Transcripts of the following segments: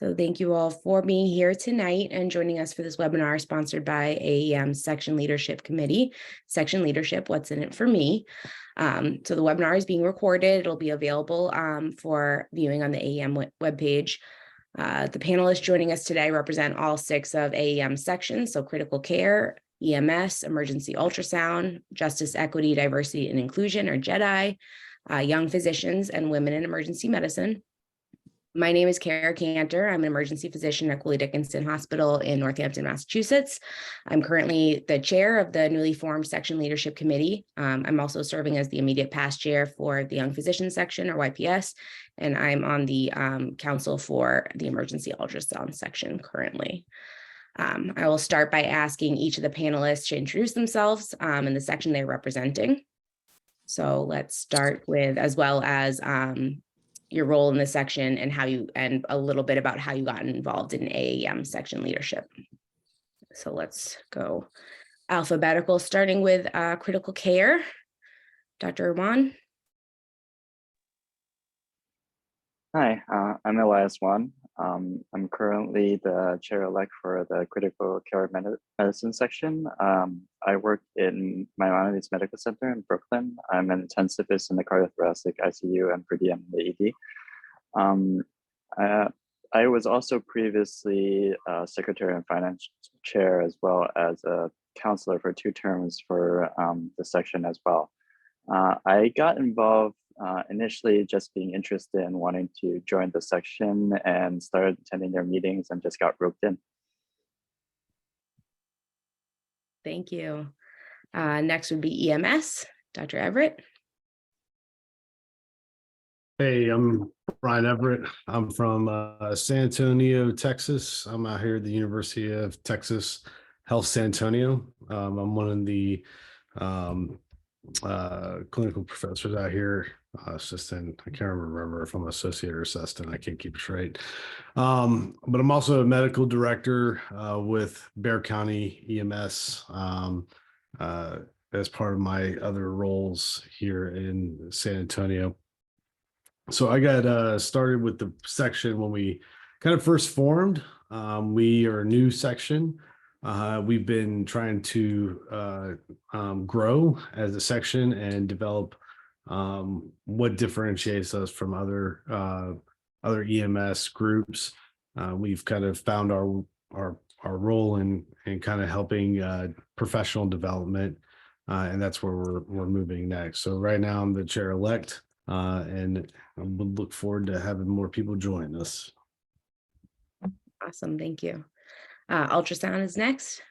So thank you all for being here tonight and joining us for this webinar sponsored by AAEM Section Leadership Committee. Section Leadership, what's in it for me? So the webinar is being recorded. It'll be available for viewing on the AAEM webpage. The panelists joining us today represent all 6 of AAEM sections, so critical care, EMS, emergency ultrasound, justice, equity, diversity, and inclusion, or JEDI, young physicians, and women in emergency medicine. My name is Kara Cantor. I'm an emergency physician at Cooley Dickinson Hospital in Northampton, Massachusetts. I'm currently the chair of the newly formed Section Leadership Committee. I'm also serving as the immediate past chair for the Young Physicians Section, or YPS, and I'm on the council for the Emergency Ultrasound Section currently. I will start by asking each of the panelists to introduce themselves and the section they're representing. So let's start with, as well as your role in the section and a little bit about how you got involved in AAEM section leadership. So let's go alphabetical, starting with critical care. Dr. Wan. Hi, I'm Elias Wan. I'm currently the chair-elect for the critical care medicine section. I work in Maimonides Medical Center in Brooklyn. I'm an intensivist in the cardiothoracic ICU and per diem in the ED. I was also previously secretary and finance chair, as well as a counselor for 2 terms for the section as well. I got involved initially just being interested in wanting to join the section, and started attending their meetings and just got roped in. Thank you. Next would be EMS, Dr. Everett. Hey, I'm Brian Everett. I'm from San Antonio, Texas. I'm out here at the University of Texas Health San Antonio. I'm one of the clinical professors out here, assistant. I can't remember if I'm associate or assistant. I can't keep it straight. But I'm also a medical director with Bexar County EMS as part of my other roles here in San Antonio. So I got started with the section when we kind of first formed. We are a new section. We've been trying to grow as a section and develop what differentiates us from other EMS groups. We've kind of found our role in kind of helping professional development, and that's where we're moving next. So right now I'm the chair-elect, and I would look forward to having more people join us. Awesome, thank you. Ultrasound is next.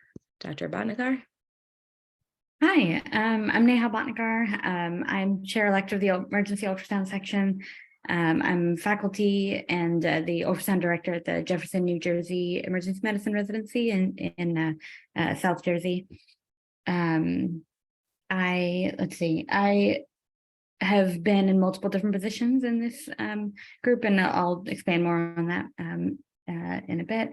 Dr. Bhatnagar. Hi, I'm Neha Bhatnagar. I'm chair-elect of the emergency ultrasound section. I'm faculty and the ultrasound director at the Jefferson, New Jersey Emergency Medicine Residency in South Jersey. I have been in multiple different positions in this group, and I'll expand more on that in a bit.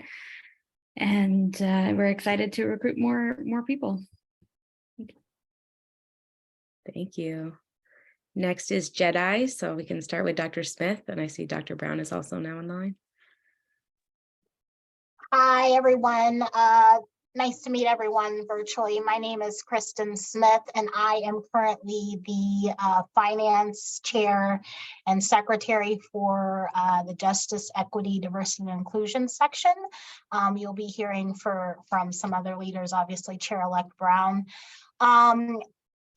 And we're excited to recruit more people. Thank you. Next is JEDI. So we can start with Dr. Smith, and I see Dr. Brown is also now on the line. Hi, everyone. Nice to meet everyone virtually. My name is Kristen Smith, and I am currently the finance chair and secretary for the Justice, Equity, Diversity, and Inclusion section. You'll be hearing from some other leaders, obviously Chair-elect Brown.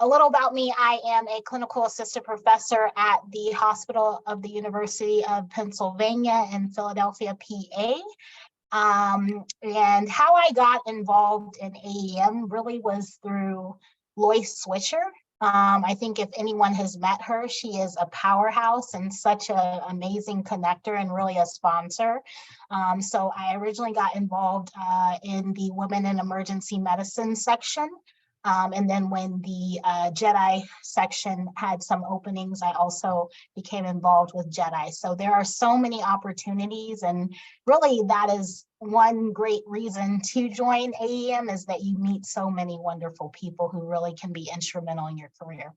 A little about me: I am a clinical assistant professor at the Hospital of the University of Pennsylvania in Philadelphia, PA. And how I got involved in AAEM really was through Lois Swisher. I think if anyone has met her, she is a powerhouse and such an amazing connector and really a sponsor. So I originally got involved in the Women in Emergency Medicine section. And then when the JEDI section had some openings, I also became involved with JEDI. So there are so many opportunities, and really that is one great reason to join AAEM, is that you meet so many wonderful people who really can be instrumental in your career.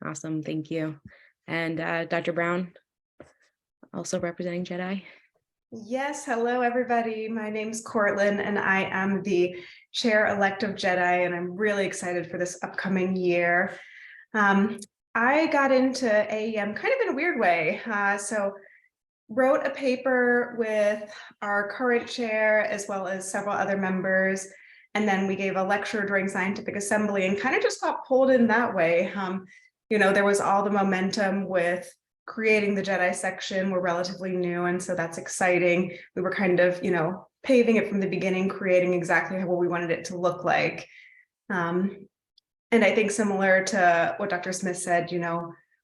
Awesome, thank you. And Dr. Brown? also representing JEDI. Yes, hello everybody. My name's Cortland and I am the chair-elect of JEDI, and I'm really excited for this upcoming year. I got into AAEM kind of in a weird way. So wrote a paper with our current chair as well as several other members. And then we gave a lecture during scientific assembly and kind of just got pulled in that way. There was all the momentum with creating the JEDI section. We're relatively new, and so that's exciting. We were kind of, paving it from the beginning, creating exactly what we wanted it to look like. And I think similar to what Dr. Smith said,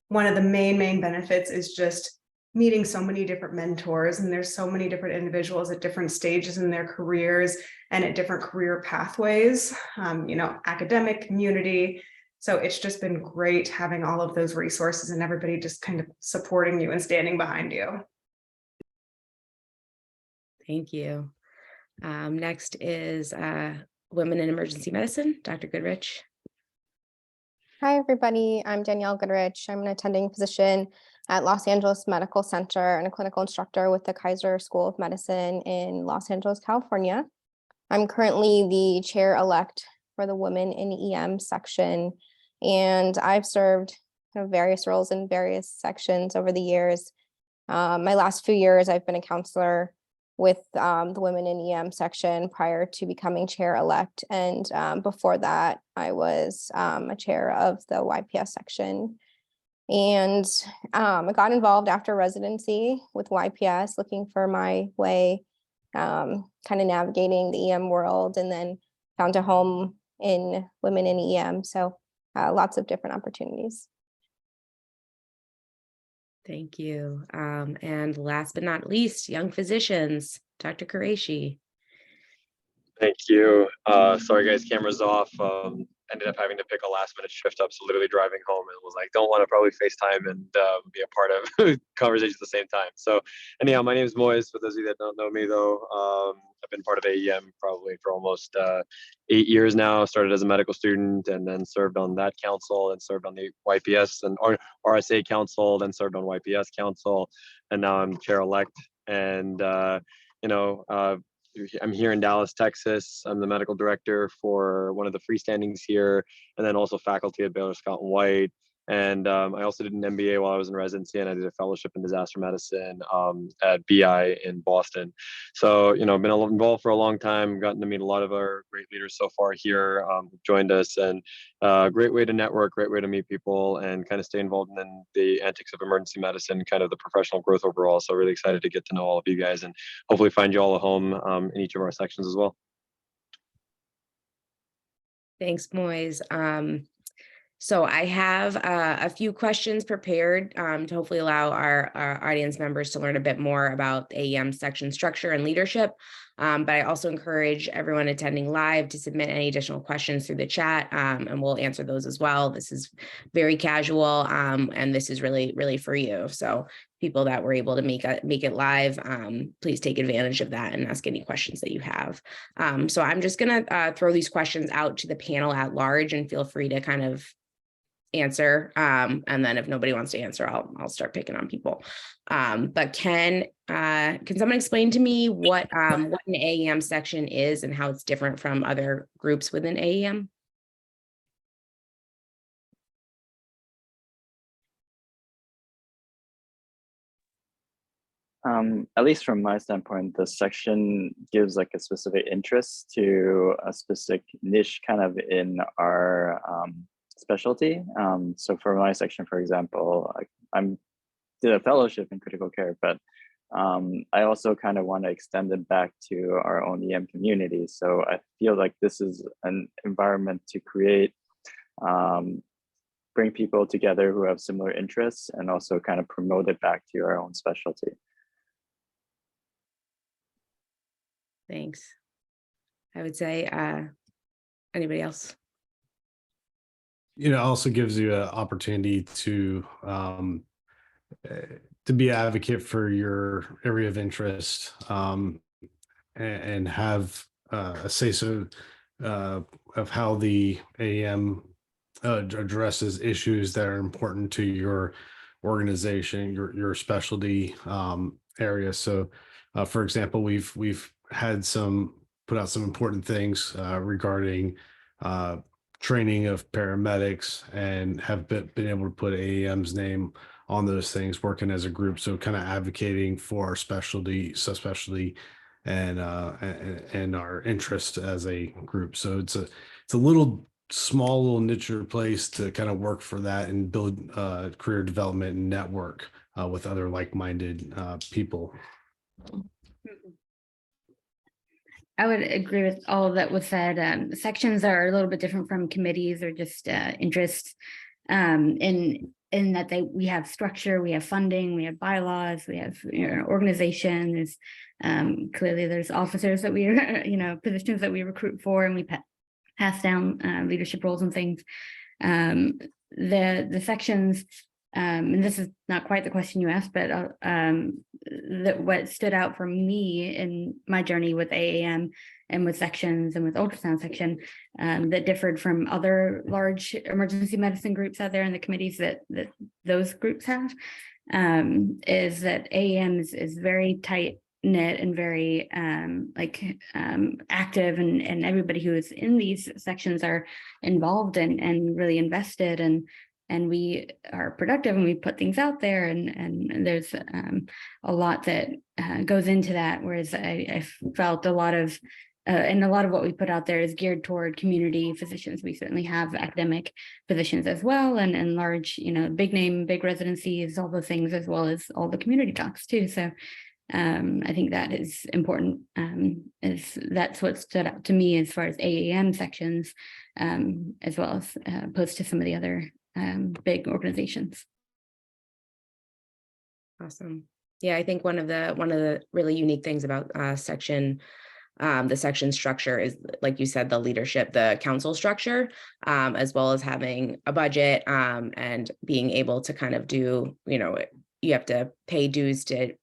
one of the main benefits is just meeting so many different mentors, and there's so many different individuals at different stages in their careers and at different career pathways, academic, community. So it's just been great having all of those resources and everybody just kind of supporting you and standing behind you. Thank you. Next is Women in Emergency Medicine, Dr. Goodrich. Hi, everybody. I'm Danielle Goodrich. I'm an attending physician at Los Angeles Medical Center and a clinical instructor with the Kaiser School of Medicine in Los Angeles, California. I'm currently the chair-elect for the Women in EM section, and I've served various roles in various sections over the years. My last few years, I've been a counselor with the Women in EM section prior to becoming chair-elect. And before that, I was a chair of the YPS section. And I got involved after residency with YPS, looking for my way, kind of navigating the EM world, and then found a home in Women in EM. So lots of different opportunities. Thank you. And last but not least, young physicians, Dr. Qureshi. Thank you. Sorry guys, camera's off. Ended up having to pick a last minute shift up, so literally driving home and was like, don't want to probably FaceTime and be a part of conversation at the same time. So anyhow, my name is Moise. For those of you that don't know me though, I've been part of AAEM probably for almost 8 years now. Started as a medical student and then served on that council and served on the YPS and RSA council, then served on YPS council, and now I'm chair-elect. And I'm here in Dallas, Texas. I'm the medical director for one of the freestandings here, and then also faculty at Baylor Scott and White. And I also did an MBA while I was in residency, and I did a fellowship in disaster medicine at BI in Boston. So, I've been involved for a long time, gotten to meet a lot of our great leaders so far here who joined us, and great way to network, great way to meet people and kind of stay involved in the antics of emergency medicine, kind of the professional growth overall. So really excited to get to know all of you guys and hopefully find you all a home in each of our sections as well. Thanks, Moise. So I have a few questions prepared to hopefully allow our audience members to learn a bit more about AAEM section structure and leadership. But I also encourage everyone attending live to submit any additional questions through the chat, and we'll answer those as well. This is very casual, and this is really for you. So people that were able to make it live, please take advantage of that and ask any questions that you have. So I'm just gonna throw these questions out to the panel at large, and feel free to kind of answer, and then if nobody wants to answer, I'll start picking on people. But can someone explain to me what an AAEM section is and how it's different from other groups within AAEM? At least from my standpoint, the section gives like a specific interest to a specific niche kind of in our specialty. So for my section, for example, I'm did a fellowship in critical care, but I also kind of want to extend it back to our own EM community. So I feel like this is an environment to create, bring people together who have similar interests, and also kind of promote it back to our own specialty. Thanks. I would say, anybody else? It also gives you an opportunity to be an advocate for your area of interest, and have a say-so of how the AAEM addresses issues that are important to your organization, your specialty area. So, for example, we've had put out some important things regarding training of paramedics, and have been able to put AAEM's name on those things, working as a group. So kind of advocating for our specialty, subspecialty, and our interest as a group. So it's a little small little niche place to kind of work for that and build career development and network with other like-minded people. I would agree with all of that was said. Sections are a little bit different from committees or just interests in that we have structure, we have funding, we have bylaws, we have organizations. Clearly, there's officers that we are, positions that we recruit for, and we pass down leadership roles and things. The sections. And this is not quite the question you asked, but what stood out for me in my journey with AAEM and with sections and with ultrasound section that differed from other large emergency medicine groups out there in the committees that those groups have is that AAEM is very tight knit and very active, and everybody who is in these sections are involved and really invested, and we are productive and we put things out there, and there's a lot that goes into that. Whereas I felt a lot of what we put out there is geared toward community physicians. We certainly have academic physicians as well, and large, big name, big residencies, all the things, as well as all the community docs too. So I think that is important. That's what stood out to me as far as AAEM sections, as well as opposed to some of the other big organizations. Awesome. Yeah, I think one of the really unique things about the section structure is, like you said, the leadership, the council structure, as well as having a budget and being able to kind of do, you have to pay dues to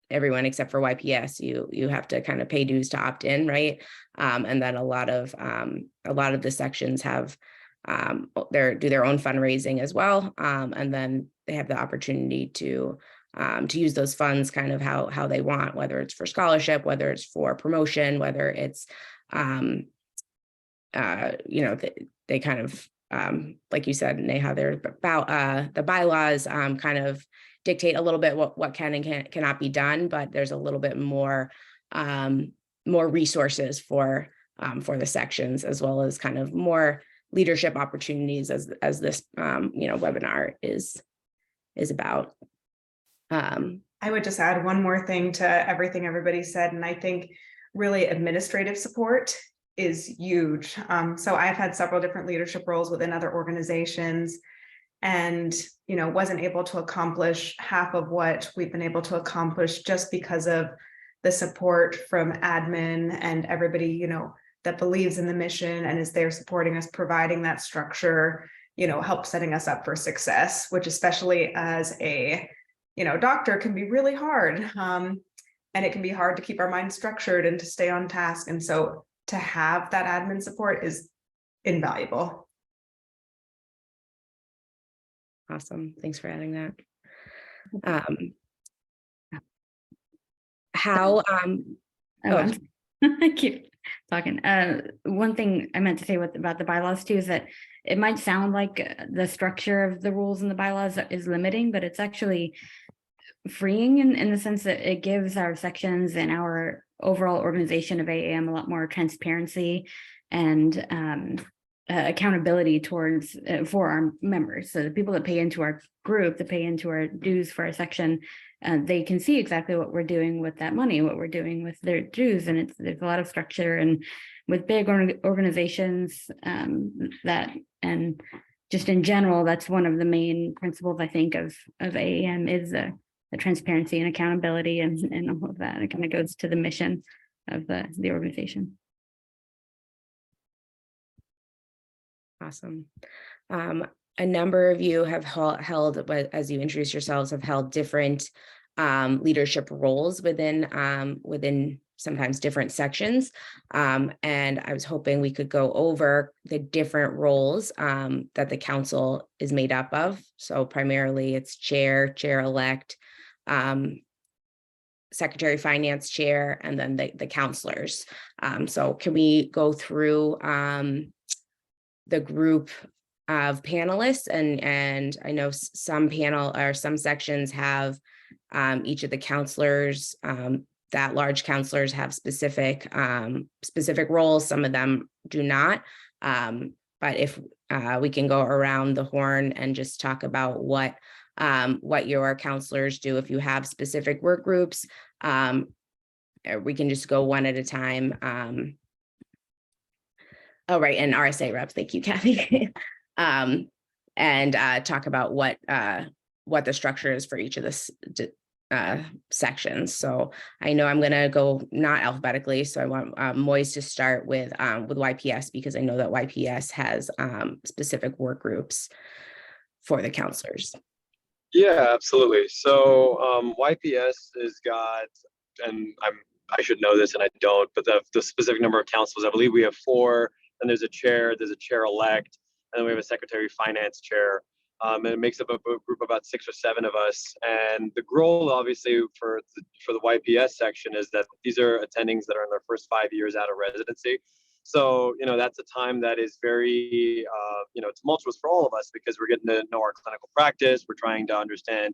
everyone except for YPS. You have to kind of pay dues to opt in, right? And then a lot of the sections have do their own fundraising as well, and then they have the opportunity to use those funds kind of how they want, whether it's for scholarship, whether it's for promotion, whether it's they kind of like you said, Neha, they're about the bylaws kind of dictate a little bit what can and cannot be done, but there's a little bit more resources for the sections, as well as kind of more leadership opportunities as this webinar is about. I would just add one more thing to everything everybody said, and I think really administrative support is huge. So I've had several different leadership roles within other organizations, and wasn't able to accomplish half of what we've been able to accomplish just because of the support from admin and everybody that believes in the mission and is there supporting us, providing that structure, help setting us up for success, which especially as a doctor can be really hard. And it can be hard to keep our minds structured and to stay on task. And so to have that admin support is invaluable. Awesome. Thanks for adding that. How I keep talking. One thing I meant to say about the bylaws too is that it might sound like the structure of the rules and the bylaws is limiting, but it's actually freeing in the sense that it gives our sections and our overall organization of AAEM a lot more transparency and accountability towards for our members. So the people that pay into our group, that pay into our dues for our section, they can see exactly what we're doing with that money, what we're doing with their dues, and there's a lot of structure. And with big organizations, that, and just in general, that's one of the main principles I think of AAEM is the transparency and accountability and all of that. It kind of goes to the mission of the organization. Awesome. A number of you have held, as you introduce yourselves, have held different leadership roles within sometimes different sections. And I was hoping we could go over the different roles that the council is made up of. So primarily it's chair, chair-elect, secretary, finance chair, and then the counselors. So can we go through the group of panelists, and I know some sections have each of the counselors, that large counselors have specific roles. Some of them do not. But if we can go around the horn and just talk about what your counselors do, if you have specific work groups, we can just go one at a time. Oh, right, and RSA reps. Thank you, Kathy. And talk about what the structure is for each of the sections. So I know I'm going to go not alphabetically. So I want Moise to start with YPS, because I know that YPS has specific work groups for the counselors. Yeah, absolutely. So YPS has got, and I should know this and I don't, but the specific number of councils, I believe we have 4, and there's a chair-elect, and then we have a secretary finance chair. And it makes up a group of about 6 or 7 of us. And the goal, obviously, for the YPS section is that these are attendings that are in their first 5 years out of residency. So, that's a time that is very, tumultuous for all of us, because we're getting to know our clinical practice. We're trying to understand,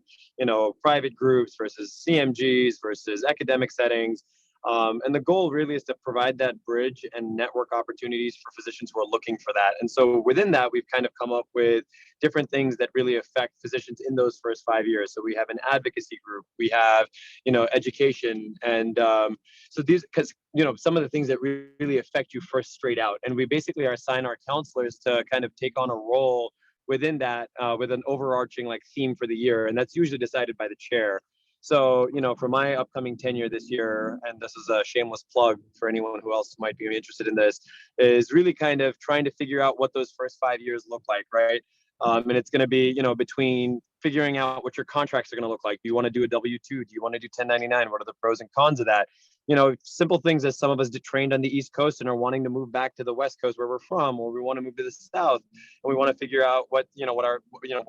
private groups versus CMGs versus academic settings. And the goal really is to provide that bridge and network opportunities for physicians who are looking for that. And so within that, we've kind of come up with different things that really affect physicians in those first 5 years. So we have an advocacy group, we have, education. And so these, because, some of the things that really affect you first straight out. And we basically assign our counselors to kind of take on a role within that, with an overarching theme for the year. And that's usually decided by the chair. So, for my upcoming tenure this year, and this is a shameless plug for anyone who else might be interested in this, is really kind of trying to figure out what those first 5 years look like, right? And it's going to be, between figuring out what your contracts are going to look like. Do you want to do a W-2? Do you want to do 1099? What are the pros and cons of that? Simple things as some of us trained on the East Coast and are wanting to move back to the West Coast where we're from, or we want to move to the South, and we want to figure out what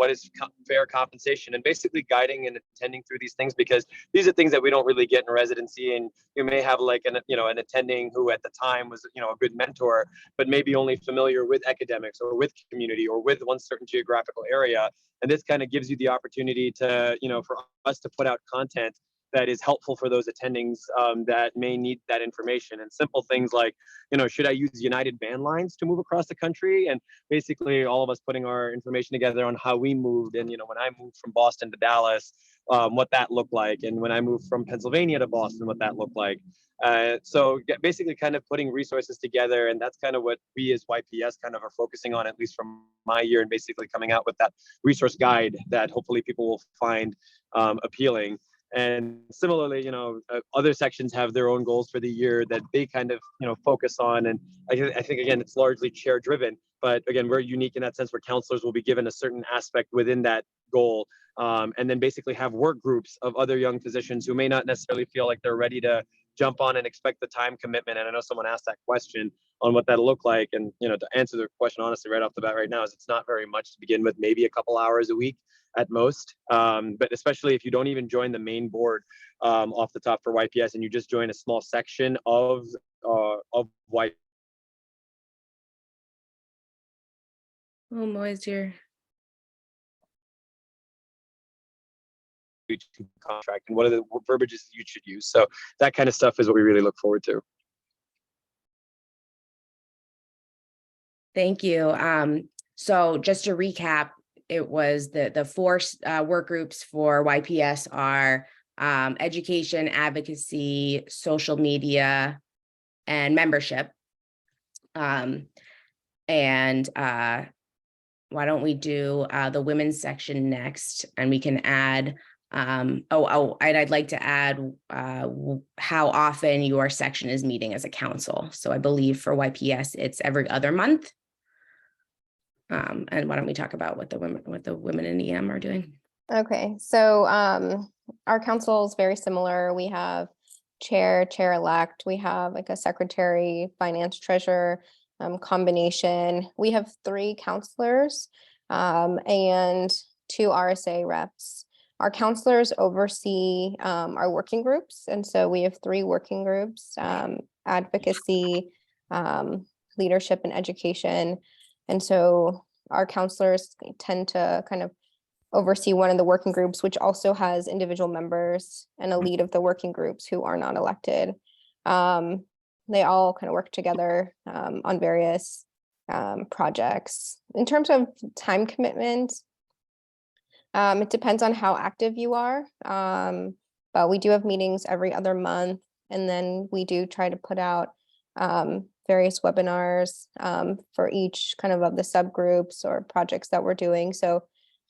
is fair compensation, and basically guiding and attending through these things, because these are things that we don't really get in residency. And you may have an attending who at the time was, a good mentor, but maybe only familiar with academics or with community or with one certain geographical area. And this kind of gives you the opportunity to, for us to put out content that is helpful for those attendings that may need that information. And simple things like, should I use United van lines to move across the country? And basically all of us putting our information together on how we moved. And, when I moved from Boston to Dallas, what that looked like. And when I moved from Pennsylvania to Boston, what that looked like. So basically kind of putting resources together. And that's kind of what we as YPS kind of are focusing on, at least from my year, and basically coming out with that resource guide that hopefully people will find appealing. And similarly, other sections have their own goals for the year that they kind of, focus on. And I think, again, it's largely chair driven, but again, we're unique in that sense where counselors will be given a certain aspect within that goal. And then basically have work groups of other young physicians who may not necessarily feel like they're ready to jump on and expect the time commitment. And I know someone asked that question on what that'll look like. And, to answer the question, honestly, right off the bat right now, is it's not very much to begin with, maybe a couple hours a week at most. But especially if you don't even join the main board off the top for YPS, and you just join a small section of YPS. Oh, Moise, here. Contract, and what are the verbiages you should use. So that kind of stuff is what we really look forward to. Thank you. So just to recap, it was the 4 work groups for YPS are education, advocacy, social media, and membership. And why don't we do the women's section next, and we can add and I'd like to add how often your section is meeting as a council. So I believe for YPS, it's every other month. And why don't we talk about what the women in EM are doing? Okay, so our council is very similar. We have chair, chair-elect. We have like a secretary, finance, treasurer combination. We have 3 counselors and 2 RSA reps. Our counselors oversee our working groups. And so we have 3 working groups, advocacy, leadership, and education. And so our counselors tend to kind of oversee one of the working groups, which also has individual members and a lead of the working groups who are not elected. They all kind of work together on various projects. In terms of time commitment, it depends on how active you are, but we do have meetings every other month, and then we do try to put out various webinars for each kind of the subgroups or projects that we're doing. So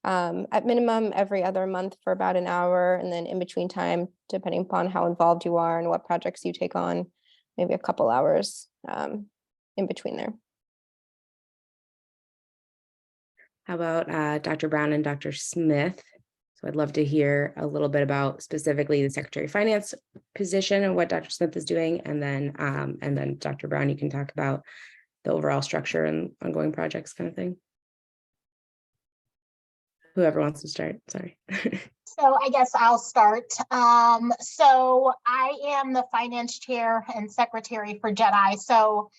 at minimum every other month for about an hour, and then in between time, depending upon how involved you are and what projects you take on, maybe a couple hours in between there. How about Dr. Brown and Dr. Smith? So I'd love to hear a little bit about specifically the Secretary of Finance position and what Dr. Smith is doing. And then Dr. Brown, you can talk about the overall structure and ongoing projects kind of thing. Whoever wants to start, sorry. So I guess I'll start. So I am the finance chair and secretary for JEDI. So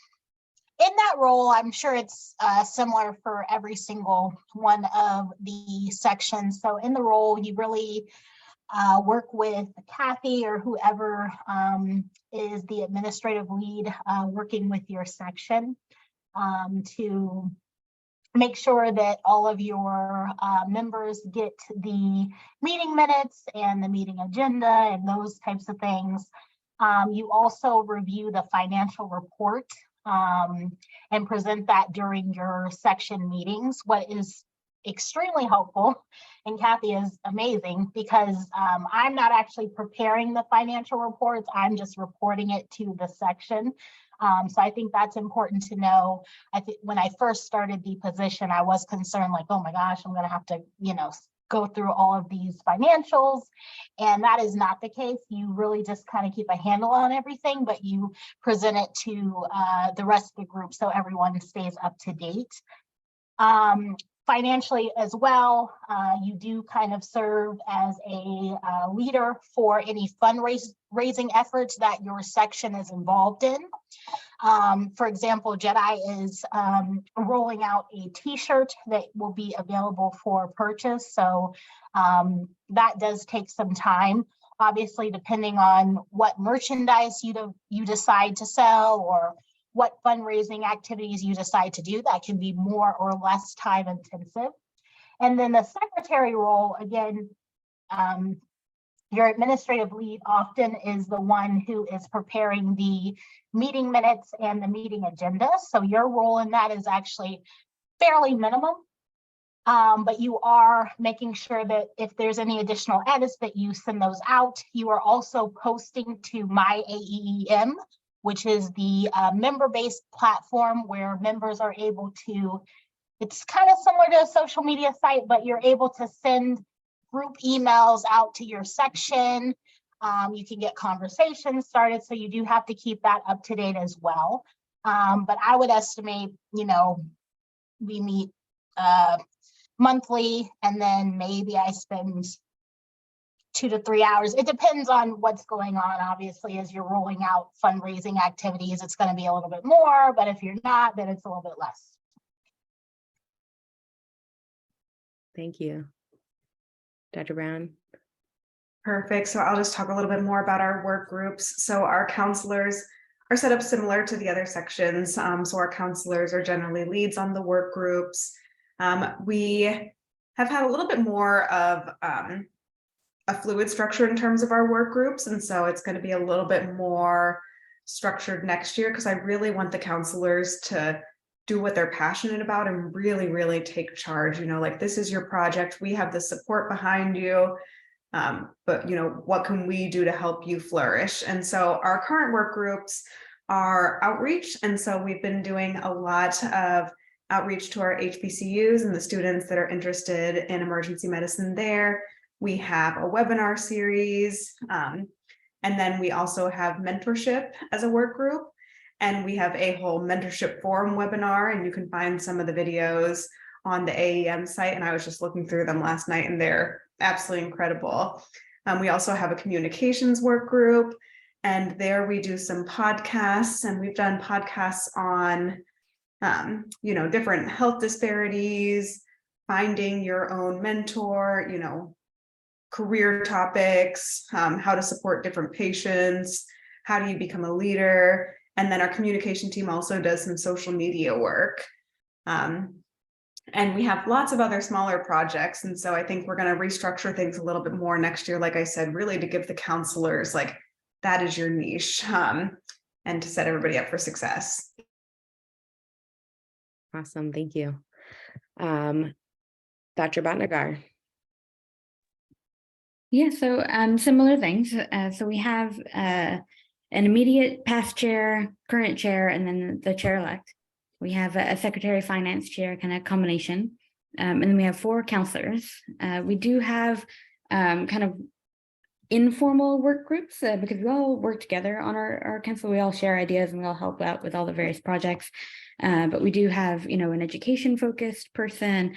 in that role, I'm sure it's similar for every single one of the sections. So in the role, you really work with Kathy or whoever is the administrative lead working with your section to make sure that all of your members get the meeting minutes and the meeting agenda and those types of things. You also review the financial report and present that during your section meetings, what is extremely helpful. And Kathy is amazing because I'm not actually preparing the financial reports, I'm just reporting it to the section. So I think that's important to know. I think when I first started the position, I was concerned like, oh my gosh, I'm going to have to, go through all of these financials. And that is not the case. You really just kind of keep a handle on everything, but you present it to the rest of the group so everyone stays up to date. Financially as well, you do kind of serve as a leader for any fundraising efforts that your section is involved in. For example, JEDI is rolling out a t-shirt that will be available for purchase. So that does take some time, obviously, depending on what merchandise you decide to sell or what fundraising activities you decide to do. That can be more or less time intensive. And then the secretary role, again, your administrative lead often is the one who is preparing the meeting minutes and the meeting agenda. So your role in that is actually fairly minimum, but you are making sure that if there's any additional edits that you send those out. You are also posting to my AAEM, which is the member-based platform where members are able to, it's kind of similar to a social media site, but you're able to send group emails out to your section. You can get conversations started, so you do have to keep that up to date as well. But I would estimate, we meet monthly, and then maybe I spend 2 to 3 hours. It depends on what's going on. Obviously, as you're rolling out fundraising activities, it's going to be a little bit more, but if you're not, then it's a little bit less. Thank you. Dr. Brown. Perfect. So I'll just talk a little bit more about our work groups. So our counselors are set up similar to the other sections. So our counselors are generally leads on the work groups. We have had a little bit more of a fluid structure in terms of our work groups. And so it's going to be a little bit more structured next year because I really want the counselors to do what they're passionate about and really, really take charge. Like, this is your project. We have the support behind you. But what can we do to help you flourish? And so our current work groups are outreach. And so we've been doing a lot of outreach to our HBCUs and the students that are interested in emergency medicine there. We have a webinar series, and And then we also have mentorship as a work group. And we have a whole mentorship forum webinar, and you can find some of the videos on the AAEM site. And I was just looking through them last night, and they're absolutely incredible. We also have a communications work group, and there we do some podcasts, and we've done podcasts on, different health disparities, finding your own mentor, career topics, how to support different patients, how do you become a leader? And then our communication team also does some social media work. And we have lots of other smaller projects. And so I think we're going to restructure things a little bit more next year, like I said, really to give the counselors, like, that is your niche, and to set everybody up for success. Awesome. Thank you. Dr. Bhatnagar. Yeah, so similar things. So we have an immediate past chair, current chair, and then the chair-elect. We have a secretary of finance chair, kind of combination. And then we have 4 counselors. We do have kind of informal work groups because we all work together on our council. We all share ideas and we all help out with all the various projects. But we do have, an education focused person,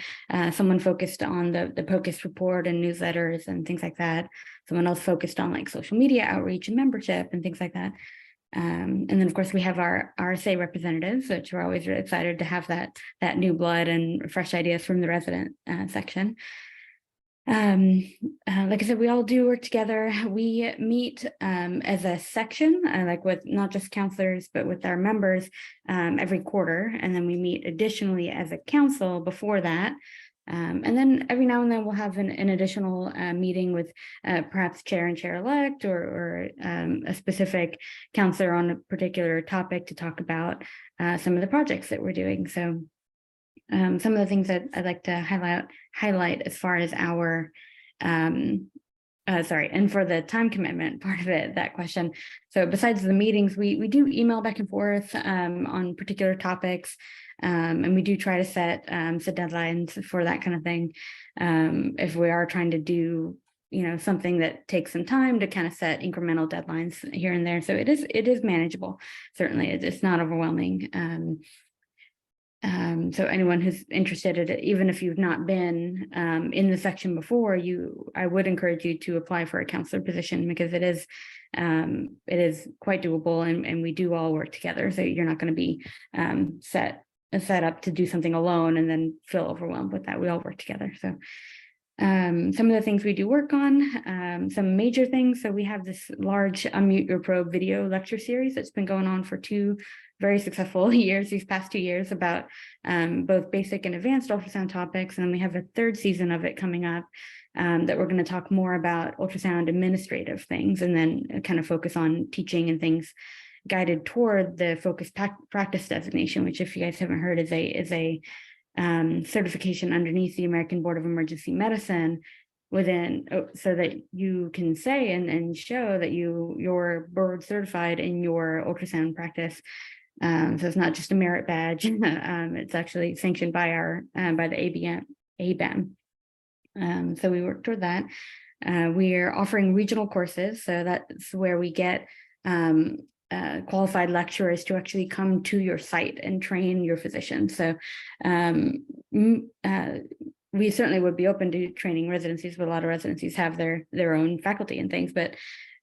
someone focused on the POCUS report and newsletters and things like that. Someone else focused on like social media outreach and membership and things like that. And then of course we have our RSA representatives, which we're always really excited to have that new blood and fresh ideas from the resident section. Like I said, we all do work together. We meet as a section, like with not just counselors, but with our members every quarter. And then we meet additionally as a council before that. And then every now and then we'll have an additional meeting with perhaps chair and chair-elect or a specific counselor on a particular topic to talk about some of the projects that we're doing. So some of the things that I'd like to highlight as far as our, and for the time commitment part of it, that question. So besides the meetings, we do email back and forth on particular topics, and we do try to set deadlines for that kind of thing. If we are trying to do, something that takes some time to kind of set incremental deadlines here and there. So it is manageable. Certainly, it's not overwhelming. So anyone who's interested, even if you've not been in the section before, I would encourage you to apply for a counselor position because it is quite doable, and we do all work together. So you're not going to be set up to do something alone and then feel overwhelmed with that. We all work together. So some of the things we do work on, some major things. So we have this large Unmute Your Probe video lecture series that's been going on for 2 very successful years, these past 2 years, about both basic and advanced ultrasound topics. And then we have a 3rd season of it coming up that we're going to talk more about ultrasound administrative things, and then kind of focus on teaching and things guided toward the focused practice designation, which, if you guys haven't heard, is a certification underneath the American Board of Emergency Medicine so that you can say and show that you're board certified in your ultrasound practice. So it's not just a merit badge. It's actually sanctioned by the AAEM. So we work toward that. We are offering regional courses. So that's where we get qualified lecturers to actually come to your site and train your physicians. So we certainly would be open to training residencies, but a lot of residencies have their own faculty and things. But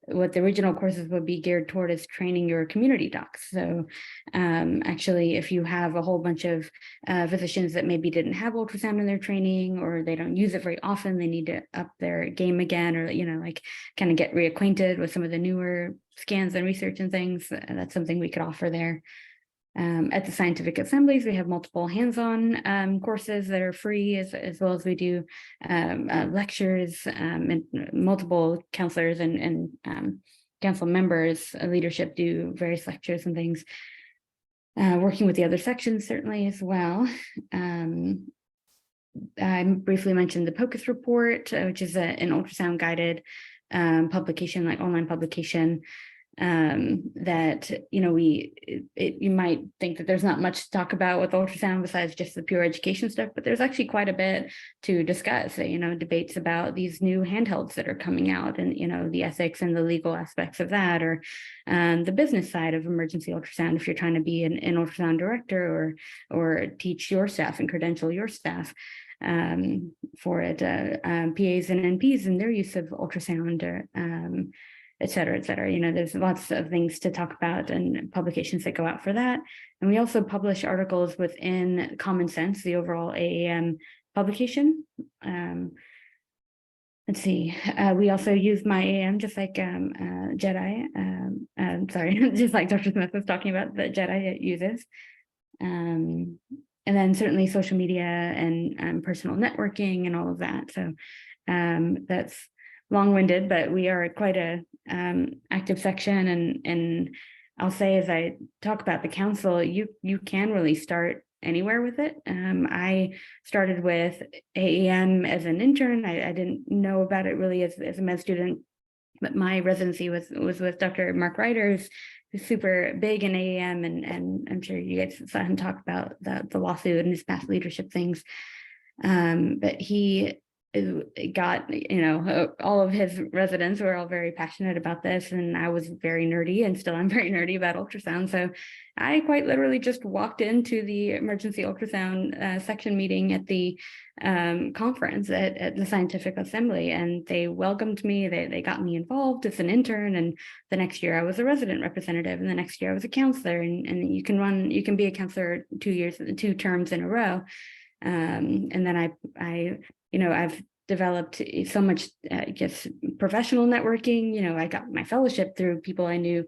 what the original courses would be geared toward is training your community docs. So actually, if you have a whole bunch of physicians that maybe didn't have ultrasound in their training, or they don't use it very often, they need to up their game again, or kind of get reacquainted with some of the newer scans and research and things. That's something we could offer there. At the scientific assemblies, we have multiple hands-on courses that are free, as well as we do lectures, and multiple counselors and council members, leadership do various lectures and things. Working with the other sections certainly as well. I briefly mentioned the POCUS report, which is an ultrasound guided publication, like online publication. that, you know, you might think that there's not much to talk about with ultrasound besides just the pure education stuff, but there's actually quite a bit to discuss, you know, debates about these new handhelds that are coming out and, you know, the ethics and the legal aspects of that, or the business side of emergency ultrasound, if you're trying to be an ultrasound director or teach your staff and credential your staff for it, PAs and NPs and their use of ultrasound, or et cetera, et cetera. You know, there's lots of things to talk about and publications that go out for that. And we also publish articles within Common Sense, the overall AAEM publication. Let's see, we also use my AAEM, just like Jedi, sorry, just like Dr. Smith was talking about that Jedi uses. And then certainly social media and personal networking and all of that. So that's long-winded, but we are quite a active section, and I'll say, as I talk about the council, you can really start anywhere with it. I started with AAEM as an intern. I didn't know about it really as a med student, but my residency was with Dr. Mark Ryder, who's super big in AAEM, and I'm sure you guys saw him talk about the lawsuit and his past leadership things. But he got, you know, all of his residents were all very passionate about this, and I was very nerdy, and still I'm very nerdy about ultrasound. So I quite literally just walked into the emergency ultrasound section meeting at the conference at the Scientific Assembly, and they welcomed me. They got me involved as an intern, and the next year I was a resident representative, and the next year I was a counselor, and you can be a counselor 2 terms in a row. And then I you know, I've developed so much just professional networking. You know, I got my fellowship through people I knew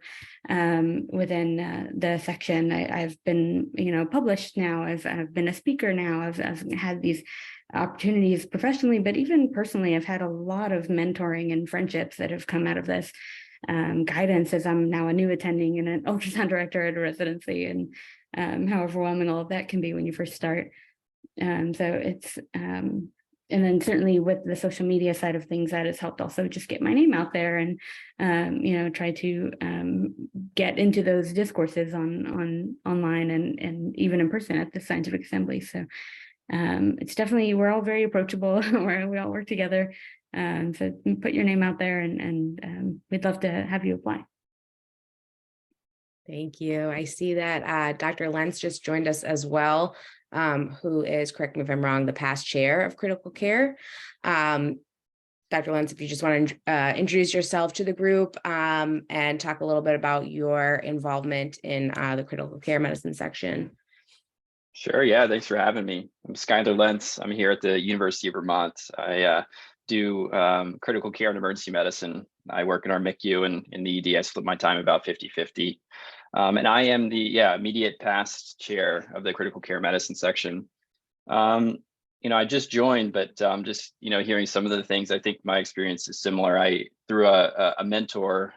within the section. I've been, you know, published now. I've been a speaker now. I've had these opportunities professionally, but even personally, I've had a lot of mentoring and friendships that have come out of this. Guidance, as I'm now a new attending and an ultrasound director at a residency, and how overwhelming all of that can be when you first start. So it's and then certainly with the social media side of things, that has helped also just get my name out there and you know, try to get into those discourses on online and even in person at the Scientific Assembly. So it's definitely, we're all very approachable. We all work together. So put your name out there, and we'd love to have you apply. Thank you. I see that Dr. Lentz just joined us as well, who is, correct me if I'm wrong, the past chair of critical care. Dr. Lentz, if you just want to introduce yourself to the group and talk a little bit about your involvement in the critical care medicine section. Sure. Yeah. Thanks for having me. I'm Skylar Lentz. I'm here at the University of Vermont. I do critical care and emergency medicine. I work in our MICU and in the ED. I split my time about 50-50. And I am the immediate past chair of the critical care medicine section. You know, I just joined, but just, you know, hearing some of the things, I think my experience is similar. Through a mentor,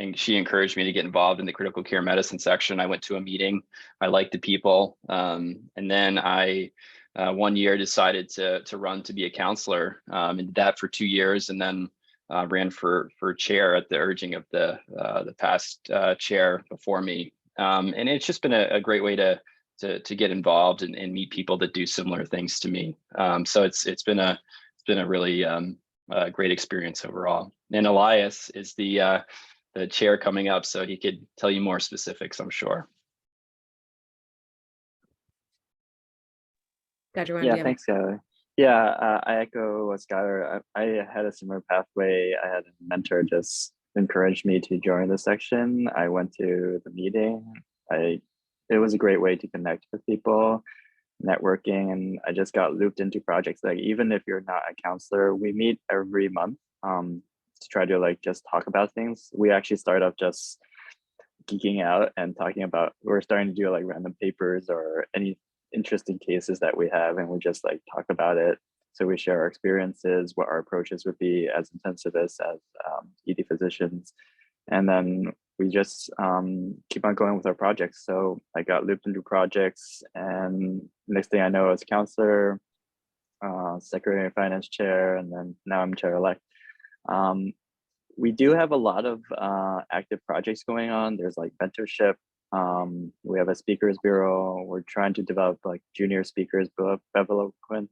and she encouraged me to get involved in the critical care medicine section. I went to a meeting. I liked the people. And then I, one year, decided to run to be a counselor, and did that for 2 years, and then ran for chair at the urging of the past chair before me. And it's just been a great way to get involved and meet people that do similar things to me. So it's been a really great experience overall. And Elias is the chair coming up, so he could tell you more specifics, I'm sure. Dr. Ron, Yeah, thanks, Skylar. Yeah, I echo what Skylar. I had a similar pathway. I had a mentor just encouraged me to join the section. I went to the meeting. It was a great way to connect with people, networking, and I just got looped into projects. Like, even if you're not a counselor, we meet every month to try to like just talk about things. We actually start off just geeking out and talking about, we're starting to do like random papers or any interesting cases that we have, and we just like talk about it. So we share our experiences, what our approaches would be as intensivists, as ED physicians, and then we just keep on going with our projects. So I got looped into projects, and next thing I know, I was counselor, secretary of finance chair, and then now I'm chair-elect. we do have a lot of active projects going on. There's like mentorship. We have a speakers bureau. We're trying to develop like junior speakers development,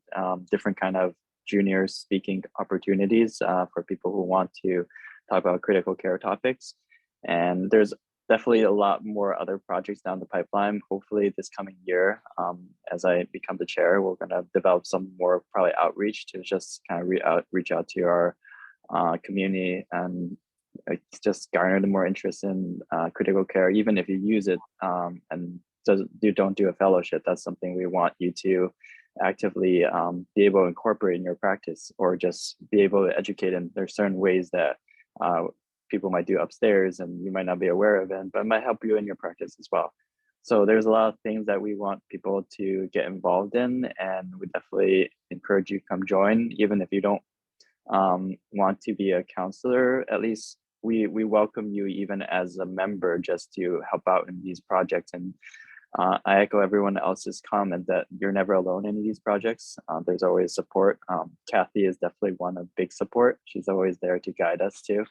different kind of junior speaking opportunities for people who want to talk about critical care topics. And there's definitely a lot more other projects down the pipeline. Hopefully this coming year, as I become the chair, we're going to develop some more probably outreach to just kind of reach out to our community and just garner the more interest in critical care, even if you use it and you don't do a fellowship. That's something we want you to actively be able to incorporate in your practice, or just be able to educate. And there's certain ways that people might do upstairs and you might not be aware of it, but it might help you in your practice as well. So there's a lot of things that we want people to get involved in, and we definitely encourage you to come join. Even if you don't want to be a counselor, at least we welcome you even as a member, just to help out in these projects. And I echo everyone else's comment that you're never alone in these projects. There's always support. Kathy is definitely one of big support. She's always there to guide us too.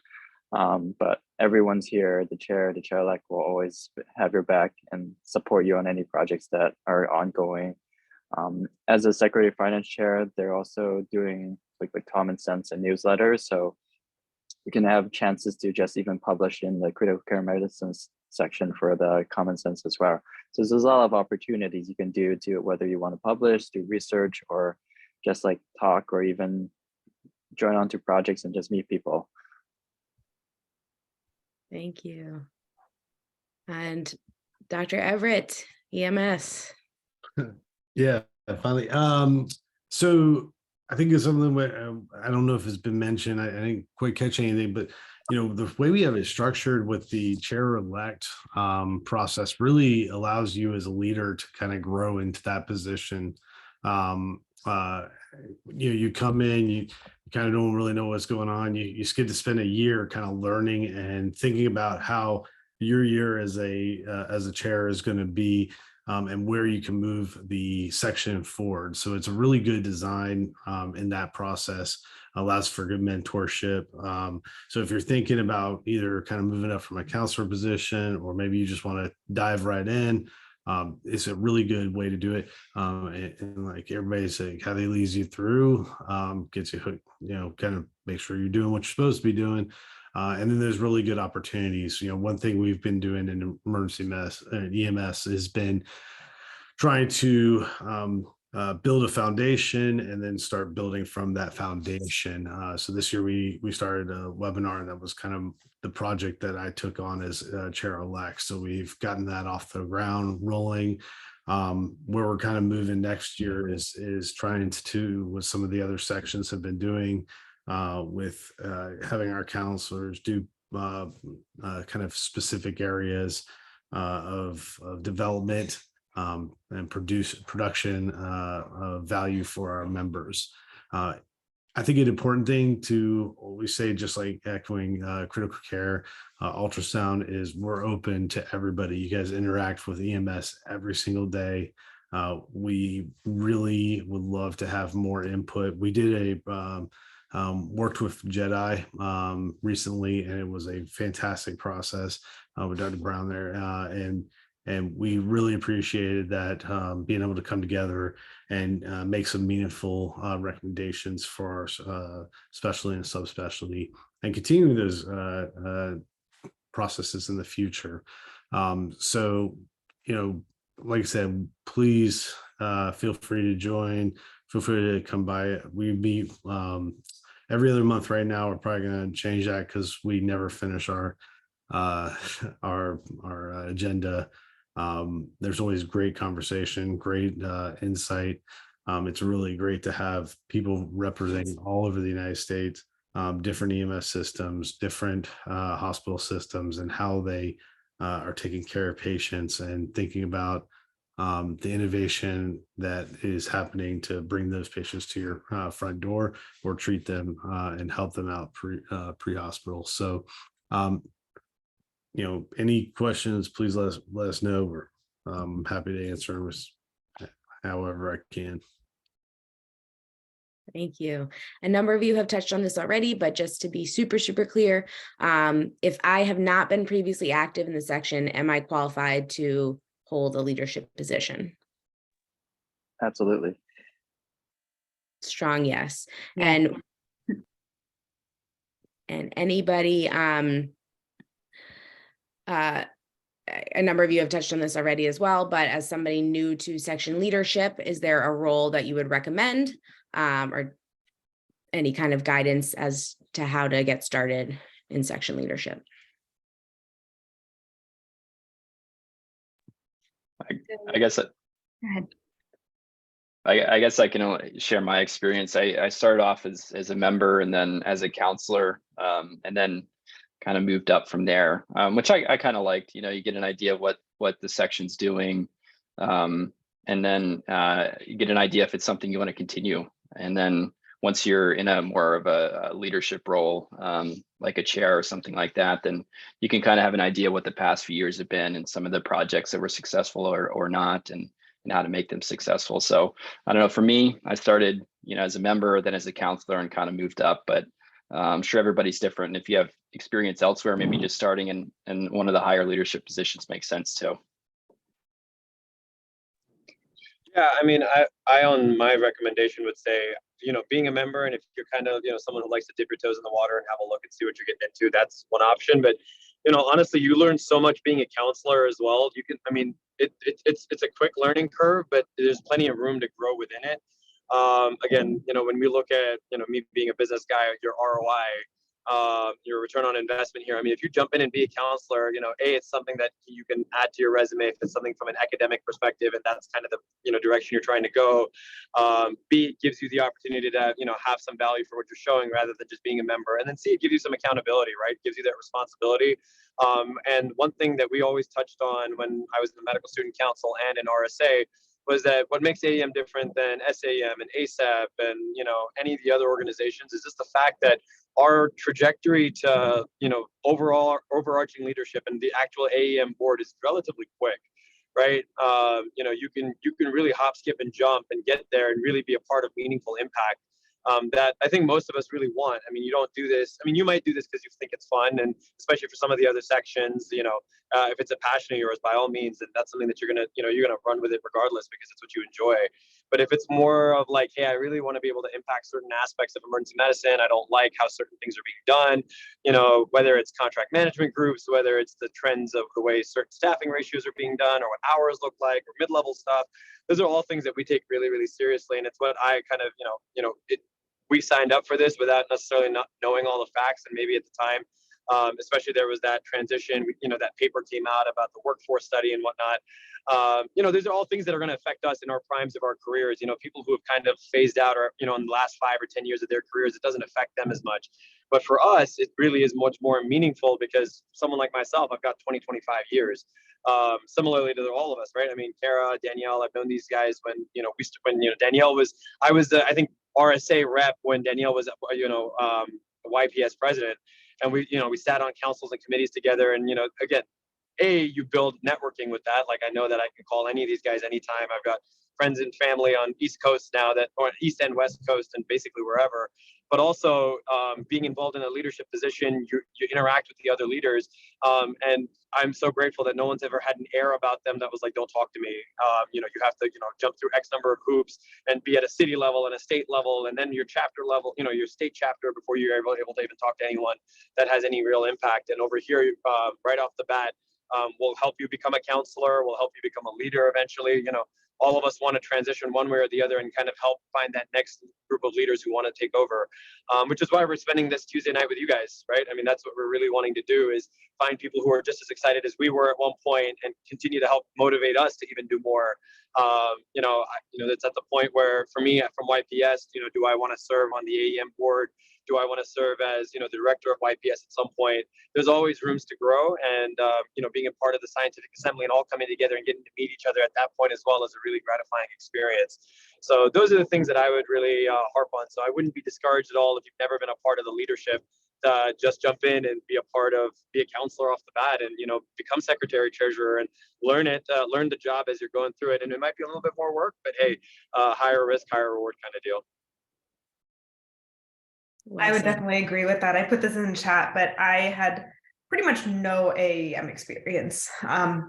But everyone's here. The chair-elect will always have your back and support you on any projects that are ongoing. As a Secretary of Finance chair, they're also doing like Common Sense and newsletters. So you can have chances to just even publish in the critical care medicine section for the Common Sense as well. So there's a lot of opportunities you can do to, whether you want to publish, do research, or just like talk, or even join onto projects and just meet people. Thank you. And Dr. Everett, EMS. Yeah, finally. So I think it's something where I don't know if it's been mentioned. I didn't quite catch anything, but the way we have it structured with the chair-elect process really allows you as a leader to kind of grow into that position. You come in, you kind of don't really know what's going on. You get to spend a year kind of learning and thinking about how your year as a chair is going to be, and where you can move the section forward. So it's a really good design in that process, allows for good mentorship. So if you're thinking about either kind of moving up from a counselor position, or maybe you just want to dive right in, it's a really good way to do it. And like everybody's saying, how they leads you through, gets you hooked, kind of make sure you're doing what you're supposed to be doing. And then there's really good opportunities. One thing we've been doing in emergency EMS has been trying to build a foundation and then start building from that foundation. So this year we started a webinar, and that was kind of the project that I took on as chair-elect. So we've gotten that off the ground rolling. Where we're kind of moving next year is trying to what some of the other sections have been doing, with having our counselors do kind of specific areas of development and production of value for our members. I think an important thing to always say, just like echoing critical care, ultrasound, is we're open to everybody. You guys interact with EMS every single day. We really would love to have more input. We did worked with Jedi recently, and it was a fantastic process with Dr. Brown there, and we really appreciated that, being able to come together and make some meaningful recommendations for our specialty and subspecialty, and continuing those processes in the future. So, like I said, please feel free to join. Feel free to come by. We meet every other month right now. We're probably going to change that because we never finish our agenda. There's always great conversation, great insight. It's really great to have people representing all over the United States, different EMS systems, different hospital systems, and how they are taking care of patients, and thinking about the innovation that is happening to bring those patients to your front door, or treat them and help them out pre-hospital. So, any questions, please let us know. We're happy to answer them however I can. Thank you. A number of you have touched on this already, but just to be super, super clear, if I have not been previously active in the section, am I qualified to hold a leadership position? Absolutely. Strong yes. Yeah. And anybody, a number of you have touched on this already as well, but as somebody new to section leadership, is there a role that you would recommend, or any kind of guidance as to how to get started in section leadership? I guess Go ahead. I guess I can only share my experience. I started off as a member and then as a counselor, and then kind of moved up from there, which I kind of liked. You know, you get an idea of what the section's doing, and then you get an idea if it's something you want to continue. And then once you're in a more of a leadership role, like a chair or something like that, then you can kind of have an idea what the past few years have been and some of the projects that were successful or not, and how to make them successful. So I don't know, for me, I started, you know, as a member, then as a counselor, and kind of moved up, but I'm sure everybody's different. And if you have experience elsewhere, maybe just starting in one of the higher leadership positions makes sense too. Yeah, I mean, I on my recommendation would say, you know, being a member, and if you're kind of, you know, someone who likes to dip your toes in the water and have a look and see what you're getting into, that's one option. But, you know, honestly, you learn so much being a counselor as well. You can, I mean, it's a quick learning curve, but there's plenty of room to grow within it. Again, you know, when we look at, you know, me being a business guy, your ROI, your return on investment here. I mean, if you jump in and be a counselor, you know, it's something that you can add to your resume if it's something from an academic perspective, and that's kind of the, you know, direction you're trying to go. B, it gives you the opportunity to, you know, have some value for what you're showing rather than just being a member. And then C, it gives you some accountability, right? It gives you that responsibility. And one thing that we always touched on when I was in the Medical Student Council and in RSA was that what makes AAEM different than SAEM and ASAP and, you know, any of the other organizations is just the fact that our trajectory to, you know, overall overarching leadership and the actual AAEM board is relatively quick, right? You know, you can really hop, skip, and jump and get there and really be a part of meaningful impact. That I think most of us really want. I mean, you don't do this. I mean, you might do this because you think it's fun, and especially for some of the other sections, you know, if it's a passion of yours, by all means, and that's something that you're gonna, you know, you're gonna run with it regardless because it's what you enjoy. But if it's more of like, hey, I really want to be able to impact certain aspects of emergency medicine, I don't like how certain things are being done, you know, whether it's contract management groups, whether it's the trends of the way certain staffing ratios are being done, or what hours look like, or mid-level stuff. Those are all things that we take really, really seriously, and it's what I kind of, we signed up for this without necessarily not knowing all the facts, and maybe at the time, especially there was that transition, you know, that paper came out about the workforce study and whatnot. You know, these are all things that are going to affect us in our primes of our careers. You know, people who have kind of phased out, or, you know, in the last 5 or 10 years of their careers, it doesn't affect them as much. But for us, it really is much more meaningful because someone like myself, I've got 20, 25 years. Similarly to all of us, right? I mean, Kara, Danielle, I've known these guys when, you know, Danielle was, I was, I think, RSA rep when Danielle was, you know, YPS president. And we, you know, we sat on councils and committees together. And, you know, again, you build networking with that. Like, I know that I can call any of these guys anytime. I've got friends and family on East Coast now, that, or East and West Coast, and basically wherever. But also being involved in a leadership position, you interact with the other leaders. And I'm so grateful that no one's ever had an air about them that was like, don't talk to me. You know, you have to, you know, jump through X number of hoops and be at a city level and a state level, and then your chapter level, you know, your state chapter, before you're able to even talk to anyone that has any real impact. And over here, right off the bat, will help you become a counselor, will help you become a leader eventually. You know, all of us want to transition one way or the other and kind of help find that next group of leaders who want to take over, which is why we're spending this Tuesday night with you guys, right? I mean, that's what we're really wanting to do, is find people who are just as excited as we were at one point and continue to help motivate us to even do more. You know, it's at the point where, for me, from YPS, you know, do I want to serve on the AAEM board? Do I want to serve as, you know, the director of YPS at some point? There's always rooms to grow, and you know, being a part of the scientific assembly and all coming together and getting to meet each other at that point as well is a really gratifying experience. So those are the things that I would really harp on. So I wouldn't be discouraged at all if you've never been a part of the leadership. Just jump in and be a counselor off the bat, and, you know, become secretary, treasurer, and learn the job as you're going through it. And it might be a little bit more work, but hey, higher risk, higher reward kind of deal. I would said. definitely agree with that. I put this in the chat, but I had pretty much no AAEM experience.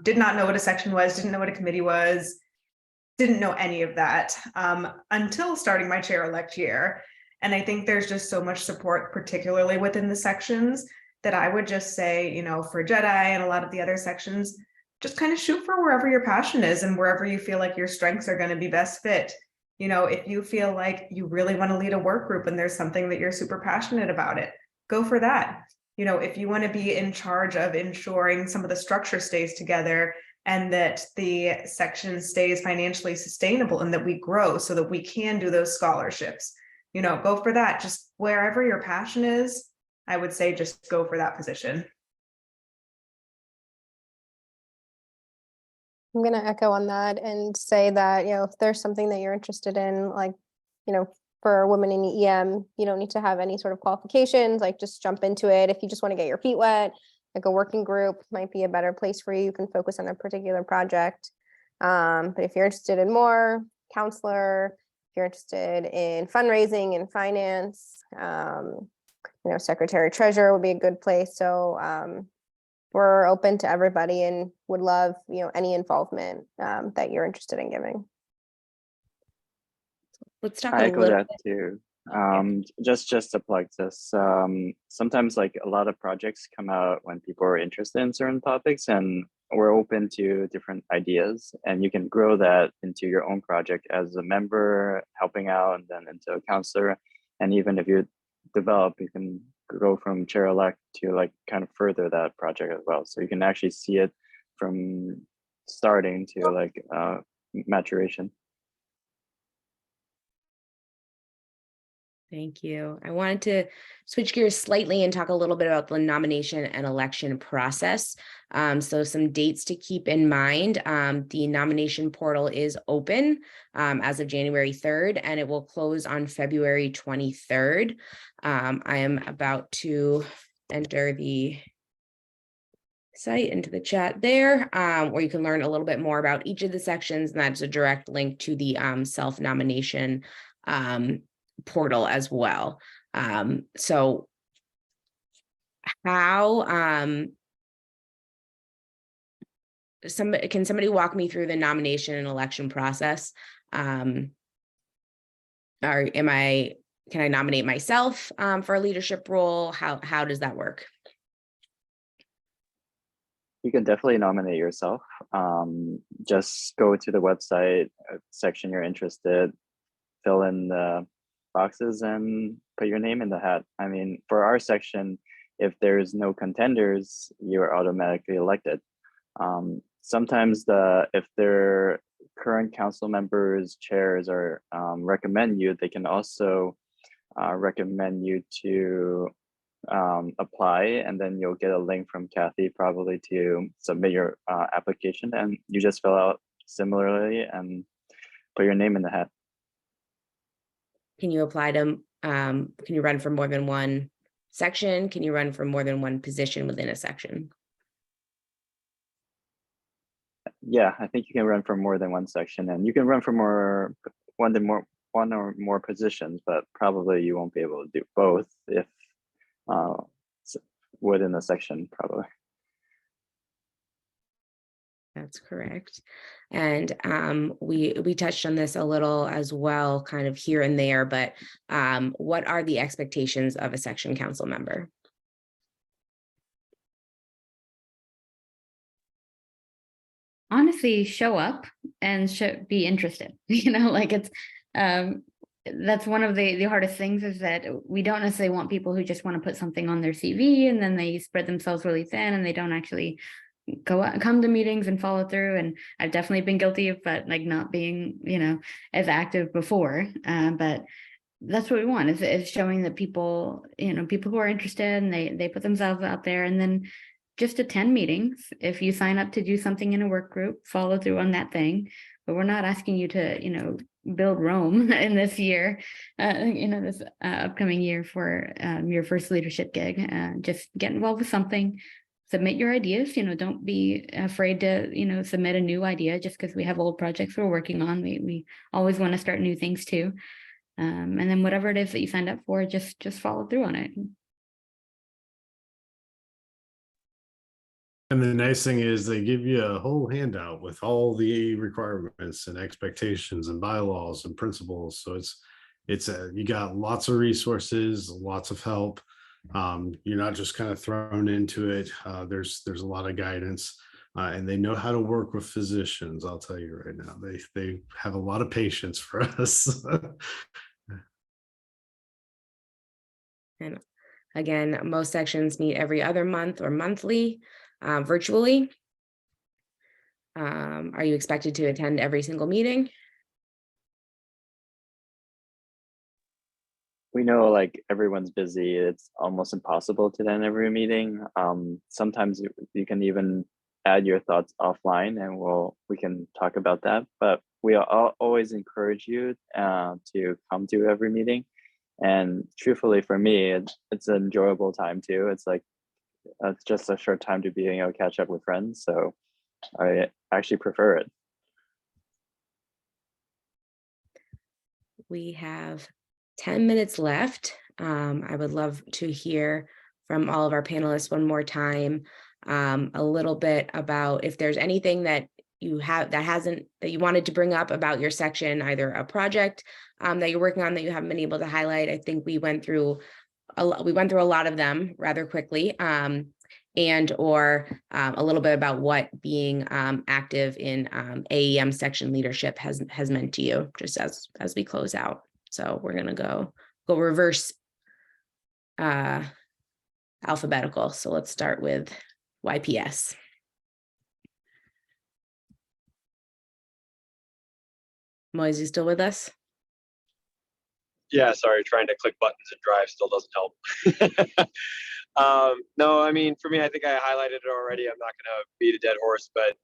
Did not know what a section was, didn't know what a committee was, didn't know any of that until starting my chair-elect year. And I think there's just so much support, particularly within the sections, that I would just say, you know, for Jedi and a lot of the other sections, just kind of shoot for wherever your passion is and wherever you feel like your strengths are going to be best fit. You know, if you feel like you really want to lead a work group and there's something that you're super passionate about it, go for that. You know, if you want to be in charge of ensuring some of the structure stays together and that the section stays financially sustainable and that we grow so that we can do those scholarships, you know, go for that. Just wherever your passion is, I would say just go for that position. I'm going to echo on that and say that, you know, if there's something that you're interested in, like, you know, for women in EM, you don't need to have any sort of qualifications, like just jump into it. If you just want to get your feet wet, like a working group might be a better place for you. You can focus on a particular project. But if you're interested in more, counselor, if you're interested in fundraising and finance, you know, secretary treasurer would be a good place. So we're open to everybody and would love, you know, any involvement that you're interested in giving. Let's talk I a echo little that too. Just to plug this, sometimes like a lot of projects come out when people are interested in certain topics, and we're open to different ideas, and you can grow that into your own project as a member helping out, and then into a counselor. And even if you develop, you can go from chair-elect to like kind of further that project as well. So you can actually see it from starting to like maturation. Thank you. I wanted to switch gears slightly and talk a little bit about the nomination and election process. So some dates to keep in mind. The nomination portal is open as of January 3rd, and it will close on February 23rd. I am about to enter the site into the chat there, where you can learn a little bit more about each of the sections, and that's a direct link to the self-nomination portal as well. So how can somebody walk me through the nomination and election process? Can I nominate myself for a leadership role? How does that work? You can definitely nominate yourself. Just go to the website section you're interested, fill in the boxes and put your name in the hat. I mean, for our section, if there's no contenders, you're automatically elected. Sometimes if their current council members, chairs, or recommend you, they can also recommend you to apply, and then you'll get a link from Kathy probably to submit your application, and you just fill out similarly and put your name in the hat. Can you apply to, can you run for more than one section? Can you run for more than one position within a section? Yeah, I think you can run for more than one section, and you can run for one or more positions, but probably you won't be able to do both if within a section, probably. That's correct. And we touched on this a little as well, kind of here and there, but what are the expectations of a section council member? Honestly, show up and be interested. You know, like it's that's one of the hardest things, is that we don't necessarily want people who just want to put something on their CV and then they spread themselves really thin and they don't actually come to meetings and follow through. And I've definitely been guilty of that, like not being, you know, as active before. But that's what we want, is showing that people, you know, people who are interested and they put themselves out there, and then just attend meetings. If you sign up to do something in a work group, follow through on that thing. But we're not asking you to, you know, build Rome in this year, you know, this upcoming year for your first leadership gig. Just get involved with something, submit your ideas. You know, don't be afraid to, you know, submit a new idea just because we have old projects we're working on. We always want to start new things too. And then whatever it is that you signed up for, just follow through on it. And the nice thing is they give you a whole handout with all the requirements and expectations and bylaws and principles. So you got lots of resources, lots of help. You're not just kind of thrown into it. There's a lot of guidance, and they know how to work with physicians. I'll tell you right now, they have a lot of patience for us. And again, most sections meet every other month or monthly, virtually. Are you expected to attend every single meeting? We know like everyone's busy. It's almost impossible to attend every meeting. Sometimes you can even add your thoughts offline and we can talk about that. But we always encourage you to come to every meeting. And truthfully, for me, it's an enjoyable time too. It's like it's just a short time to be able to catch up with friends. So I actually prefer it. We have 10 minutes left. I would love to hear from all of our panelists one more time, a little bit about if there's anything that you have that you wanted to bring up about your section, either a project that you're working on that you haven't been able to highlight. I think we went through a lot of them rather quickly, and or a little bit about what being active in AAEM section leadership has meant to you, just as we close out. So we're gonna go reverse alphabetical. So let's start with YPS. Moise, you still with us? Yeah, sorry, trying to click buttons and drive still doesn't help. No, I mean, for me, I think I highlighted it already. I'm not going to beat a dead horse, but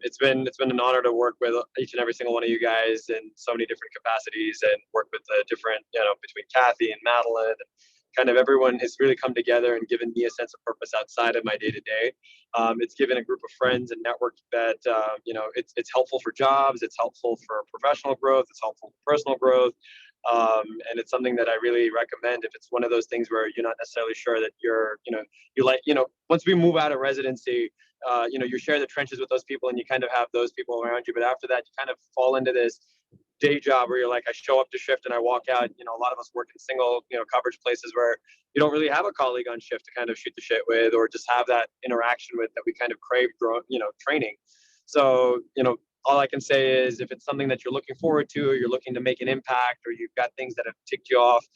it's been an honor to work with each and every single one of you guys in so many different capacities, and work with the different, between Kathy and Madeline, and kind of everyone has really come together and given me a sense of purpose outside of my day to day. It's given a group of friends and network that, it's helpful for jobs, it's helpful for professional growth, it's helpful for personal growth. And it's something that I really recommend if it's one of those things where you're not necessarily sure that once we move out of residency, you share the trenches with those people and you kind of have those people around you. But after that, you kind of fall into this day job where you're like, I show up to shift and I walk out. A lot of us work in single, coverage places where you don't really have a colleague on shift to kind of shoot the shit with, or just have that interaction with that we kind of crave, training. So, all I can say is if it's something that you're looking forward to, or you're looking to make an impact, or you've got things that have ticked you off,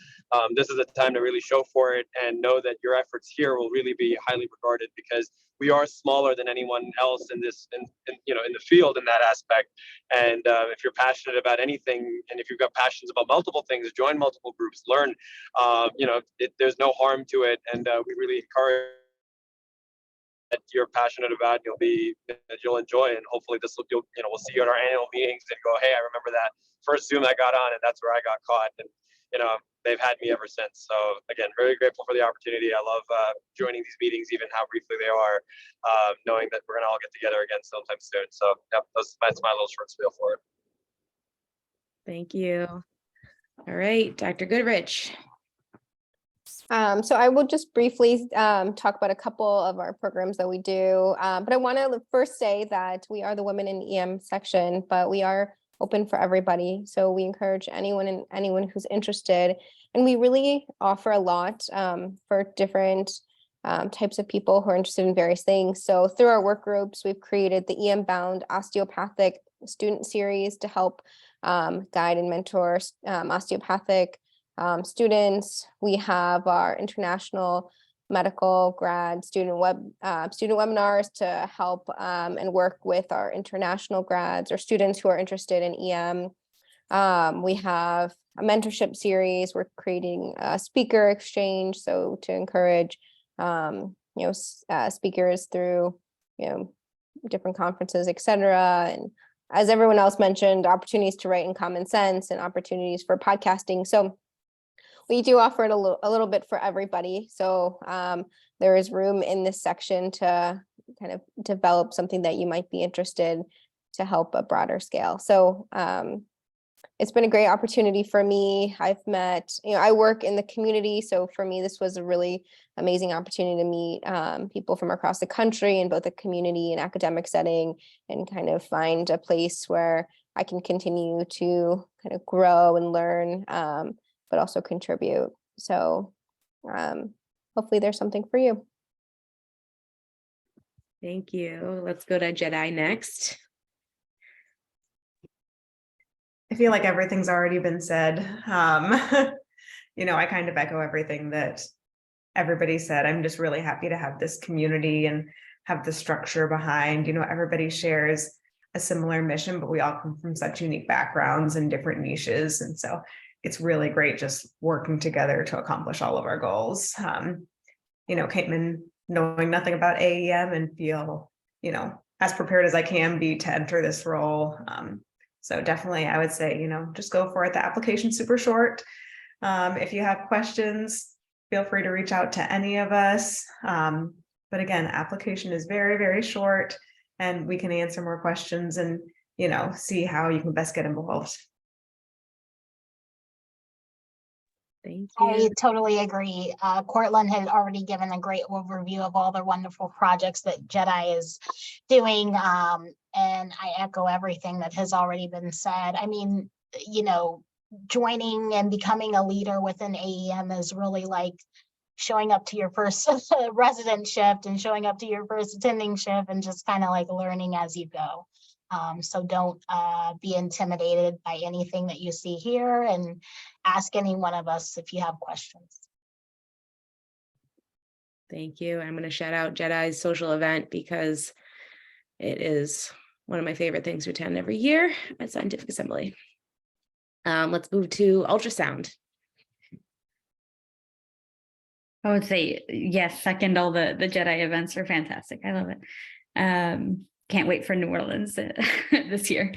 this is a time to really show for it and know that your efforts here will really be highly regarded, because we are smaller than anyone else in this, in the field in that aspect. And if you're passionate about anything, and if you've got passions about multiple things, join multiple groups, learn, there's no harm to it. And we really encourage that you're passionate about, that you'll enjoy, and hopefully we'll see you at our annual meetings and go, hey, I remember that first Zoom I got on, and that's where I got caught, and they've had me ever since. So again, very grateful for the opportunity. I love joining these meetings, even how briefly they are, knowing that we're gonna all get together again sometime soon. So yep, that's my little short spiel for it. Thank you. All right, Dr. Goodrich. So I will just briefly talk about a couple of our programs that we do, but I want to first say that we are the Women in EM section, but we are open for everybody. So we encourage anyone who's interested, and we really offer a lot for different types of people who are interested in various things. So through our work groups, we've created the EM Bound Osteopathic Student Series to help guide and mentor osteopathic students. We have our international medical grad student webinars to help and work with our international grads or students who are interested in EM. We have a mentorship series. We're creating a speaker exchange, so to encourage speakers through different conferences, etc. And as everyone else mentioned, opportunities to write in Common Sense and opportunities for podcasting. So we do offer it a little bit for everybody. So there is room in this section to kind of develop something that you might be interested to help a broader scale. So It's been a great opportunity for me. I've met, I work in the community. So for me, this was a really amazing opportunity to meet people from across the country in both the community and academic setting, and kind of find a place where I can continue to kind of grow and learn, but also contribute. So hopefully there's something for you. Thank you. Let's go to Jedi next. I feel like everything's already been said. I kind of echo everything that everybody said. I'm just really happy to have this community and have the structure behind, everybody shares a similar mission, but we all come from such unique backgrounds and different niches. And so it's really great just working together to accomplish all of our goals. Came in knowing nothing about AAEM and feel, as prepared as I can be to enter this role. So definitely, I would say, just go for it. The application's super short. If you have questions, feel free to reach out to any of us. But again, application is very, very short, and we can answer more questions and, see how you can best get involved. Thank I you. totally agree. Cortland had already given a great overview of all the wonderful projects that Jedi is doing. And I echo everything that has already been said. I mean, joining and becoming a leader within AAEM is really like showing up to your first resident shift and showing up to your first attending shift and just kind of like learning as you go. So don't be intimidated by anything that you see here, and ask any one of us if you have questions. Thank you. I'm going to shout out Jedi's social event because it is one of my favorite things to attend every year at Scientific Assembly. Let's move to ultrasound. I would say yes, second, all the Jedi events are fantastic. I love it. Can't wait for New Orleans this year.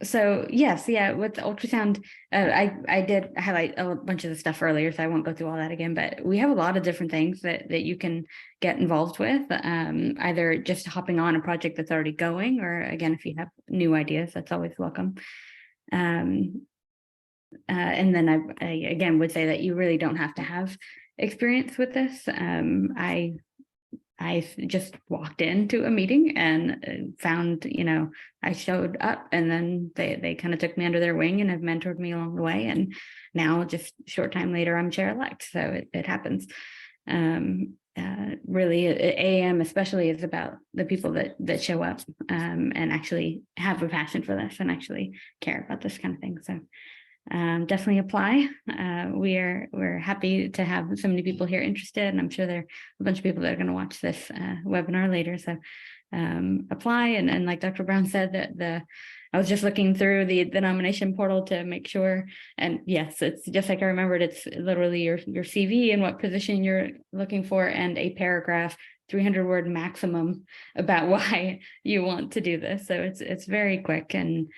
So yes, yeah, with the ultrasound, I did highlight a bunch of the stuff earlier, so I won't go through all that again, but we have a lot of different things that you can get involved with, either just hopping on a project that's already going, or again, if you have new ideas, that's always welcome. And then I again would say that you really don't have to have experience with this. I just walked into a meeting and found, I showed up, and then they kind of took me under their wing and have mentored me along the way. And now just a short time later, I'm chair-elect. So it happens. Really, AAEM especially is about the people that show up and actually have a passion for this and actually care about this kind of thing. So definitely apply. We're happy to have so many people here interested, and I'm sure there are a bunch of people that are going to watch this webinar later. So apply, and like Dr. Brown said, that I was just looking through the nomination portal to make sure, and yes, it's just like I remembered. It's literally your CV and what position you're looking for, and a paragraph, 300-word maximum, about why you want to do this. So it's very quick and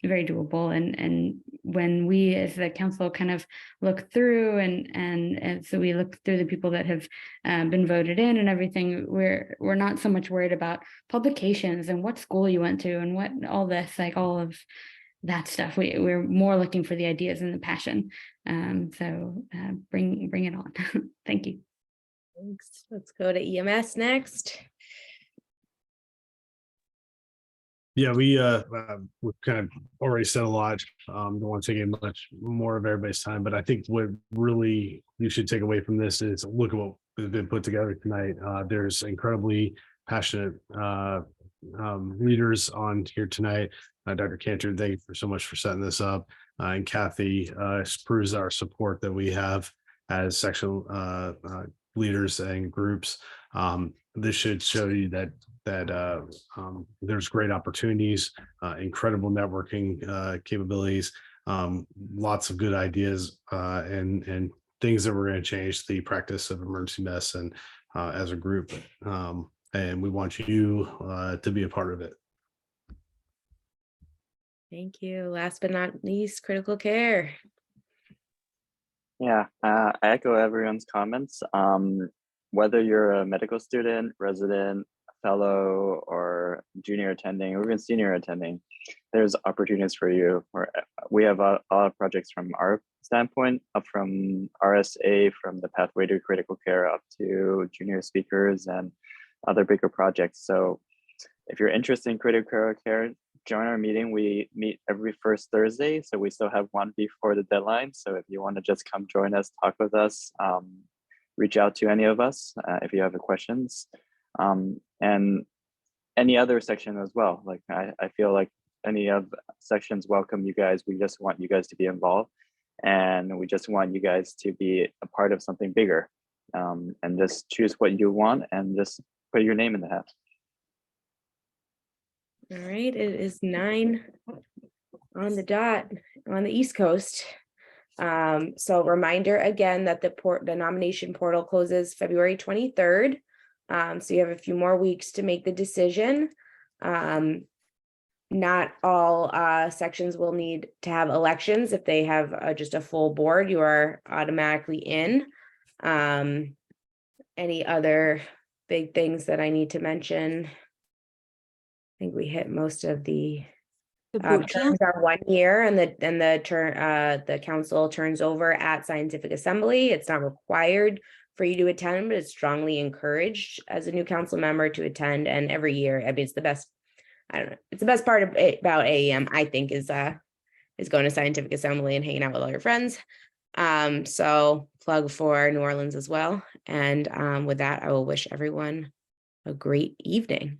very doable. And when we as the council kind of look through and so we look through the people that have been voted in and everything, we're not so much worried about publications and what school you went to and what all this, like all of that stuff. We're more looking for the ideas and the passion. So bring it on. Thank you. Thanks. Let's go to EMS next. Yeah, we've kind of already said a lot. Don't want to take in much more of everybody's time, but I think what really you should take away from this is look at what has been put together tonight. There's incredibly passionate leaders on here tonight. Dr. Cantor, thank you so much for setting this up. And Kathy proves our support that we have as section leaders and groups. This should show you that there's great opportunities, incredible networking capabilities, lots of good ideas, and things that we're going to change the practice of emergency medicine as a group. And we want you to be a part of it. Thank you. Last but not least, critical care. Yeah, I echo everyone's comments. Whether you're a medical student, resident, fellow or junior attending or even senior attending, there's opportunities for you. We have a lot of projects from our standpoint, up from RSA, from the pathway to critical care up to junior speakers and other bigger projects. So if you're interested in critical care, join our meeting. We meet every first Thursday, so we still have one before the deadline. So if you want to just come join us, talk with us, reach out to any of us if you have questions, and any other section as well. Like I feel like any of sections welcome you guys. We just want you guys to be involved, and we just want you guys to be a part of something bigger, and just choose what you want and just put your name in the hat. All right, it is 9 on the dot on the East Coast. So reminder again that the nomination portal closes February 23rd. So you have a few more weeks to make the decision. Not all sections will need to have elections. If they have just a full board, you are automatically in. Any other big things that I need to mention? I think we hit most of the terms are 1 year, and the council turns over at scientific assembly. It's not required for you to attend, but it's strongly encouraged as a new council member to attend. And every year, I mean, it's the best. I don't know. It's the best part of it about AAEM, I think, is going to scientific assembly and hanging out with all your friends. So plug for New Orleans as well. And with that, I will wish everyone a great evening.